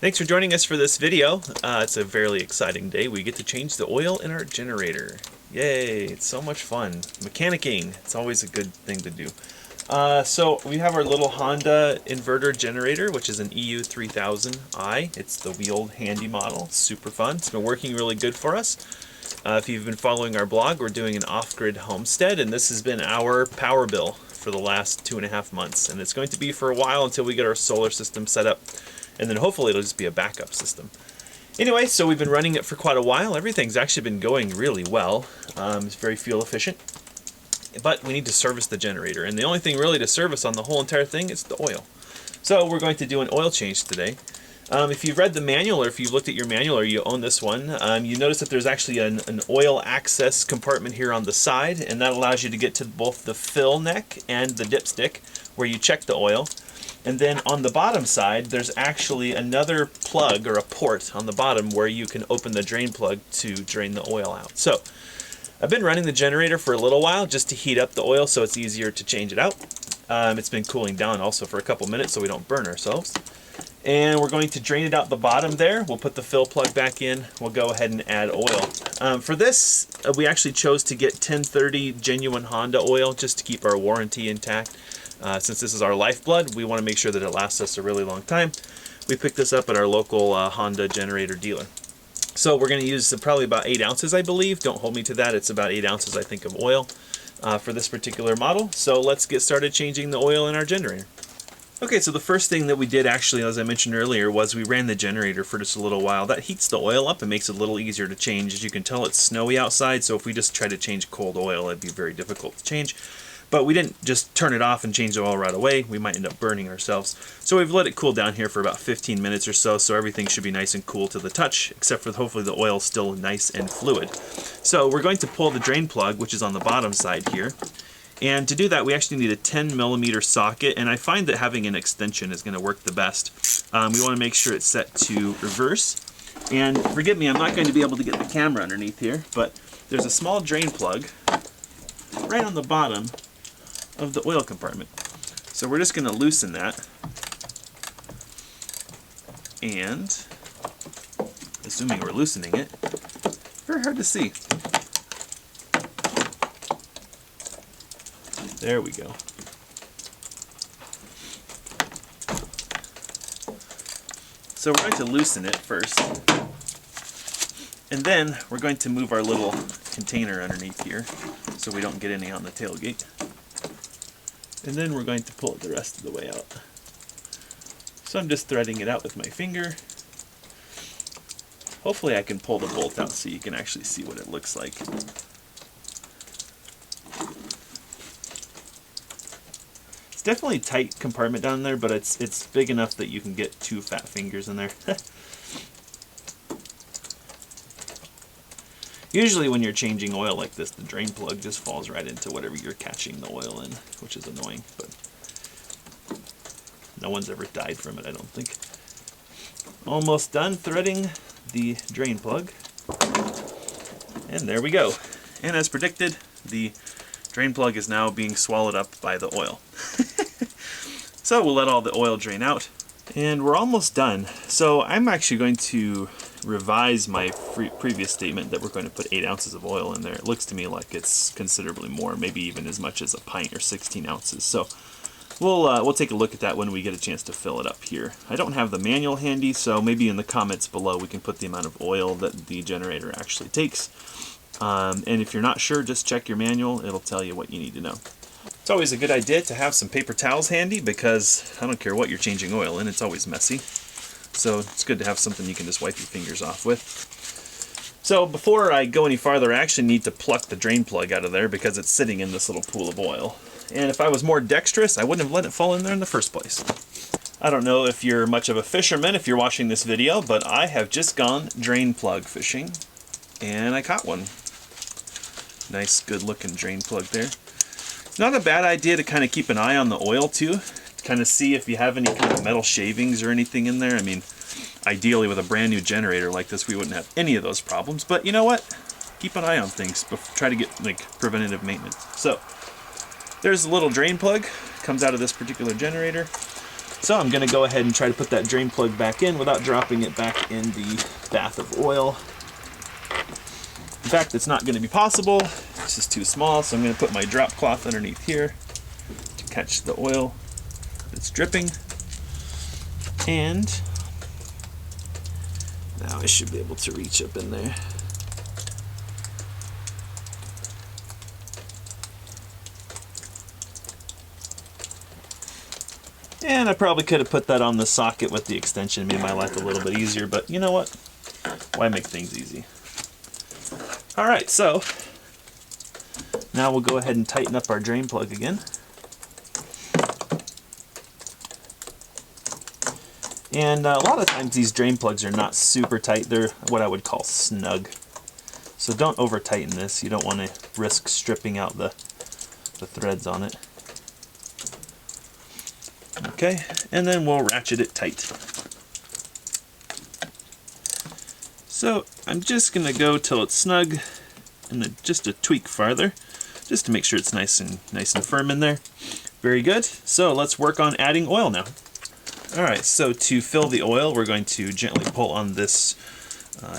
Thanks for joining us for this video. It's a fairly exciting day. We get to change the oil in our generator. Yay, it's so much fun. Mechanicking, it's always a good thing to do. So we have our little Honda inverter generator, which is an EU3000i. It's the wheeled Handi model. It's super fun. It's been working really good for us. If you've been following our blog, we're doing an off-grid homestead, and this has been our power bill for the last 2.5 months. And it's going to be for a while until we get our solar system set up. And then hopefully it'll just be a backup system. Anyway, so we've been running it for quite a while. Everything's actually been going really well. It's very fuel efficient. But we need to service the generator. And the only thing really to service on the whole entire thing is the oil. So we're going to do an oil change today. If you've read the manual, or if you've looked at your manual, or you own this one, you notice that there's actually an oil access compartment here on the side. And that allows you to get to both the fill neck and the dipstick where you check the oil. And then on the bottom side, there's actually another plug or a port on the bottom where you can open the drain plug to drain the oil out. So I've been running the generator for a little while just to heat up the oil so it's easier to change it out. It's been cooling down also for a couple minutes so we don't burn ourselves. And we're going to drain it out the bottom there. We'll put the fill plug back in. We'll go ahead and add oil. For this, we actually chose to get 1030 genuine Honda oil just to keep our warranty intact. Since this is our lifeblood, we want to make sure that it lasts us a really long time. We picked this up at our local Honda generator dealer. So we're going to use probably about 8 ounces, I believe. Don't hold me to that. It's about 8 ounces, I think, of oil for this particular model. So let's get started changing the oil in our generator. Okay, so the first thing that we did actually, as I mentioned earlier, was we ran the generator for just a little while. That heats the oil up and makes it a little easier to change. As you can tell, it's snowy outside, so if we just try to change cold oil, it'd be very difficult to change. But we didn't just turn it off and change the oil right away. We might end up burning ourselves. So we've let it cool down here for about 15 minutes or so, so everything should be nice and cool to the touch, except for hopefully the oil's still nice and fluid. So we're going to pull the drain plug, which is on the bottom side here. And to do that, we actually need a 10mm socket, and I find that having an extension is going to work the best. We want to make sure it's set to reverse. And forgive me, I'm not going to be able to get the camera underneath here, but there's a small drain plug right on the bottom of the oil compartment. So we're just going to loosen that, and assuming we're loosening it, very hard to see. There we go. So we're going to loosen it first, and then we're going to move our little container underneath here so we don't get any on the tailgate. And then we're going to pull it the rest of the way out. So I'm just threading it out with my finger. Hopefully I can pull the bolt out so you can actually see what it looks like. It's definitely a tight compartment down there, but it's big enough that you can get 2 fat fingers in there. Usually when you're changing oil like this, the drain plug just falls right into whatever you're catching the oil in, which is annoying, but no one's ever died from it, I don't think. Almost done threading the drain plug. And there we go. And as predicted, the drain plug is now being swallowed up by the oil. So we'll let all the oil drain out. And we're almost done. So I'm actually going to revise my previous statement that we're going to put 8 ounces of oil in there. It looks to me like it's considerably more, maybe even as much as a pint or 16 ounces. So we'll take a look at that when we get a chance to fill it up here. I don't have the manual handy, so maybe in the comments below we can put the amount of oil that the generator actually takes. And if you're not sure, just check your manual. It'll tell you what you need to know. It's always a good idea to have some paper towels handy because I don't care what you're changing oil in, it's always messy. So it's good to have something you can just wipe your fingers off with. So before I go any farther, I actually need to pluck the drain plug out of there because it's sitting in this little pool of oil. And if I was more dexterous, I wouldn't have let it fall in there in the first place. I don't know if you're much of a fisherman if you're watching this video, but I have just gone drain plug fishing, and I caught one. Nice, good looking drain plug there. It's not a bad idea to kind of keep an eye on the oil too, to kind of see if you have any kind of metal shavings or anything in there. I mean, ideally with a brand new generator like this, we wouldn't have any of those problems, but you know what? Keep an eye on things, try to get like preventative maintenance. So there's a little drain plug, comes out of this particular generator. So I'm going to go ahead and try to put that drain plug back in without dropping it back in the bath of oil. In fact, it's not going to be possible. This is too small, so I'm going to put my drop cloth underneath here to catch the oil that's dripping. And now I should be able to reach up in there. And I probably could have put that on the socket with the extension, made my life a little bit easier, but you know what? Why make things easy? Alright, so now we'll go ahead and tighten up our drain plug again. And a lot of times these drain plugs are not super tight, they're what I would call snug. So don't over tighten this, you don't want to risk stripping out the threads on it. Okay, and then we'll ratchet it tight. So I'm just going to go till it's snug and then just a tweak farther, just to make sure it's nice and firm in there. Very good. So let's work on adding oil now. Alright, so to fill the oil, we're going to gently pull on this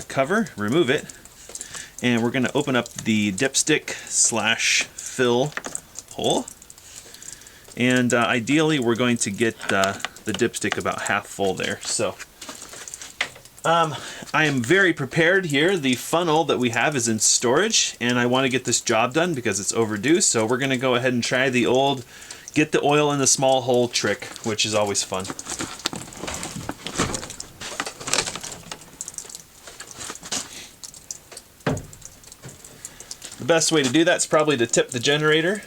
cover, remove it, and we're going to open up the dipstick / fill hole. And ideally, we're going to get the dipstick about half full there. So I am very prepared here. The funnel that we have is in storage, and I want to get this job done because it's overdue. So we're going to go ahead and try the old get the oil in the small hole trick, which is always fun. The best way to do that is probably to tip the generator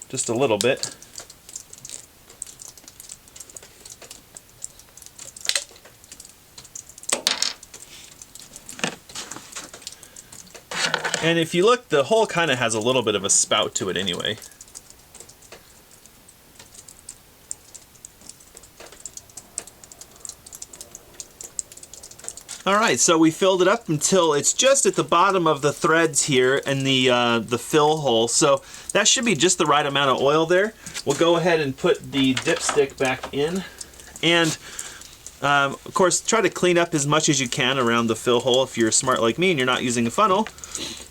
just a little bit. And if you look, the hole kind of has a little bit of a spout to it anyway. Alright, so we filled it up until it's just at the bottom of the threads here in the fill hole. So that should be just the right amount of oil there. We'll go ahead and put the dipstick back in. And of course, try to clean up as much as you can around the fill hole. If you're smart like me and you're not using a funnel,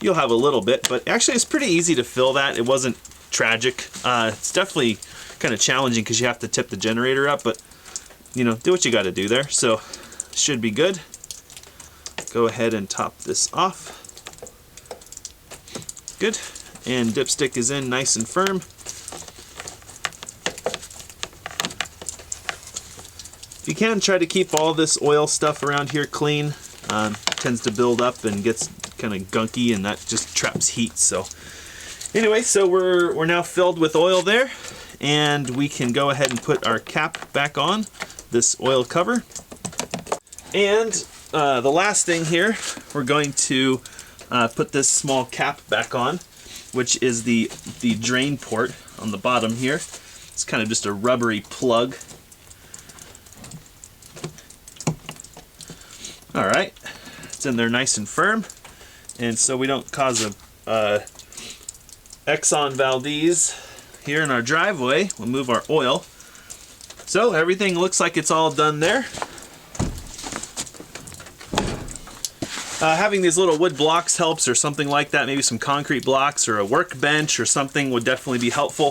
you'll have a little bit. But actually, it's pretty easy to fill that. It wasn't tragic. It's definitely kind of challenging because you have to tip the generator up. But, you know, do what you got to do there. So, should be good. Go ahead and top this off. Good. And dipstick is in nice and firm. If you can, try to keep all this oil stuff around here clean. Tends to build up and gets kind of gunky, and that just traps heat. So anyway, so we're now filled with oil there, and we can go ahead and put our cap back on this oil cover. And the last thing here, we're going to put this small cap back on, which is the drain port on the bottom here. It's kind of just a rubbery plug. Alright, it's in there nice and firm, and so we don't cause a Exxon Valdez here in our driveway. We'll move our oil. So everything looks like it's all done there. Having these little wood blocks helps, or something like that. Maybe some concrete blocks or a workbench or something would definitely be helpful.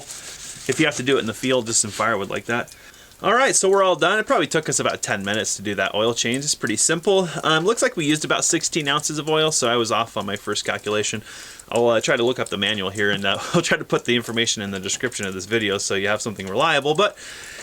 If you have to do it in the field, just some firewood like that. Alright, so we're all done. It probably took us about 10 minutes to do that oil change. It's pretty simple. Looks like we used about 16 ounces of oil, so I was off on my first calculation. I'll try to look up the manual here, and I'll try to put the information in the description of this video so you have something reliable. But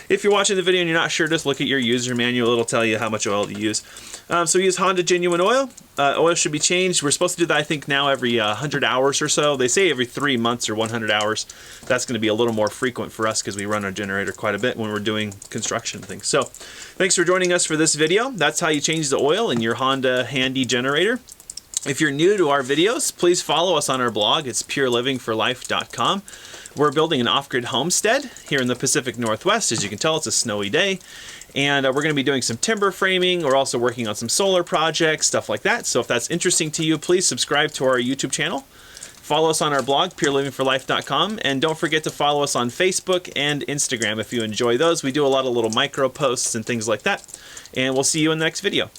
if you're watching the video and you're not sure, just look at your user manual. It'll tell you how much oil to use. So we use Honda genuine oil. Oil should be changed. We're supposed to do that, I think, now every 100 hours or so. They say every 3 months or 100 hours. That's going to be a little more frequent for us because we run our generator quite a bit when we're doing construction things. So thanks for joining us for this video. That's how you change the oil in your Honda Handi generator. If you're new to our videos, please follow us on our blog. It's purelivingforlife.com. We're building an off-grid homestead here in the Pacific Northwest. As you can tell, it's a snowy day. And we're going to be doing some timber framing. We're also working on some solar projects, stuff like that. So if that's interesting to you, please subscribe to our YouTube channel. Follow us on our blog, purelivingforlife.com, and don't forget to follow us on Facebook and Instagram if you enjoy those. We do a lot of little micro posts and things like that. And we'll see you in the next video.